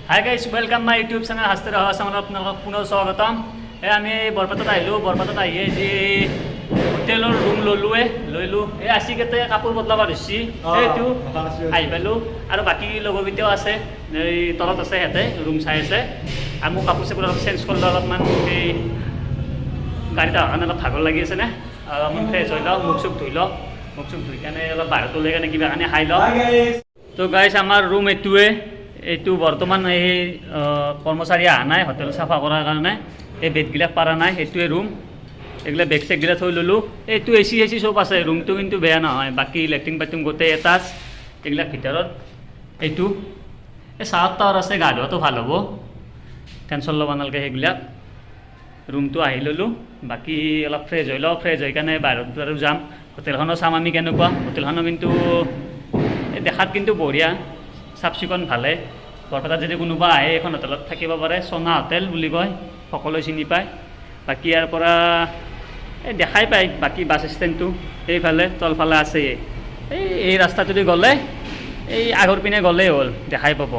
High guys welcome my YouTube channel হাস্তেৰ ৰহা চেনেলত আপোনালোকক পুনৰ স্বাগতম। আমি বৰপেটাত আহিলোঁ। বৰপেটাত আহি যি হোটেলৰ ৰুম লৈলোঁ। আছিকেইটাই কাপোৰ বদলাব ধৰিছি, সেইটো আহি পালোঁ। আৰু বাকী লগৰকেইটাও আছে, এই তলত আছে, সিহঁতে ৰুম চাই আছে। আৰু মোক কাপোৰ চাপোৰ অলপ চেঞ্জ কৰিলোঁ, অলপমান এই গাড়ীত অহাৰ কাৰণে অলপ ভাগৰ লাগি আছে নে, অলপমান ফ্ৰেছ হৈ লওঁ, মুখ চুখ ধুই লওঁ। মুখ চুখ ধুই কেনে অলপ বাহিৰত ওলাই কেনে কিবা কাৰণে খাই লওঁ। তো গাইজ আমাৰ ৰুম এইটো বৰ্তমান এই কৰ্মচাৰী অহা নাই হোটেল চাফা কৰাৰ কাৰণে, এই বেডগিলাক পাৰা নাই, সেইটোৱে ৰুম। এইগিলা বেগ চেগগিলা থৈ ল'লোঁ। এইটো এচি চব আছে, ৰুমটো কিন্তু বেয়া নহয়। বাকী লেট্ৰিন বাথৰুম গোটেই এটাচ, এইবিলাক ভিতৰত। এইটো এই চাৱাৰ টাৱাৰ আছে, গা ধোৱাটো ভাল হ'ব, টেনশ্যন ল'ব নালাগে সেইবিলাক। ৰুমটো আহি ল'লোঁ। বাকী অলপ ফ্ৰেছ হৈ লওঁ, ফ্ৰেছ হৈ কেনে বাহিৰত আৰু যাম, হোটেলখনো চাম আমি কেনেকুৱা। হোটেলখনো কিন্তু দেখাত কিন্তু বঢ়িয়া, চাফ চিকুণ ভালে। বৰপেটাত যদি কোনোবা আহে এখন হোটেলত থাকিব পাৰে, সোনা হোটেল বুলি কয়, সকলোৱে চিনি পায়। বাকী ইয়াৰ পৰা দেখাই পায় বাকী বাছ ষ্টেণ্ডটো এইফালে তলফালে আছে। এই ৰাস্তাটোদি গ'লে, এই আগৰ পিনে গ'লেই হ'ল, দেখাই পাব।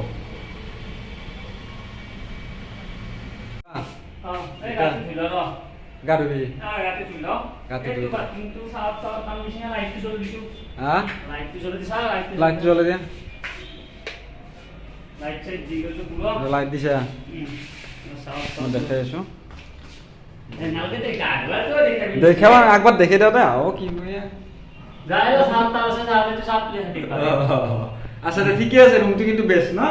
লাইট দিছে দেখাই আছো, দেখাবা একবার দেখে দাও না। ও কি আচ্ছা ঠিকই আছে, রুমটি কিন্তু বেস্ট না,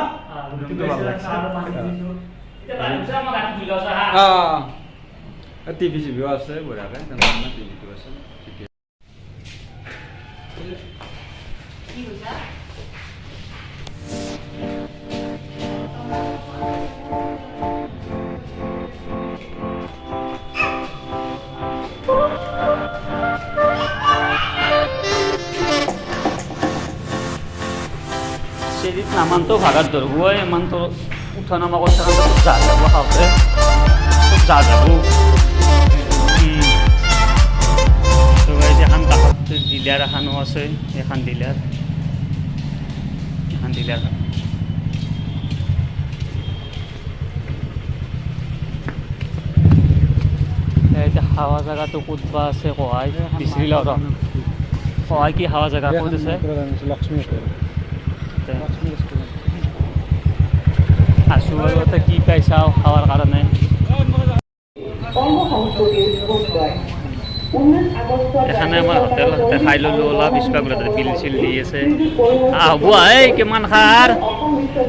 টিভি চিভিও আছে বঢ়িয়াকে, টিভিটো আছে ঠিকে। সেদিন নামানতো ভাগাত ধরবো, এমানতো উঠা নামা করতে যা যাবো, খাওয়াতে যা যাবো। তো এখন কাষত ডিলাৰ এখানো আছে, এখন ডিলাৰ এতিয়া হাৱা জেগাটো ক'ত বা আছে, সহায় বিচাৰি লওঁ ৰ। সহায় কি হাৱা জেগা ক'ত আছে? আছো আৰু এটা কি পাই চাওঁ খাৱাৰ কাৰণে। এখানে আমাৰ হোটেল খাই ল'লোঁ, অলপ স্পাগুলাতে বিল চিল দি আছে। হ'ব এই কিমান খাৰ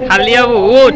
খালি বহুত।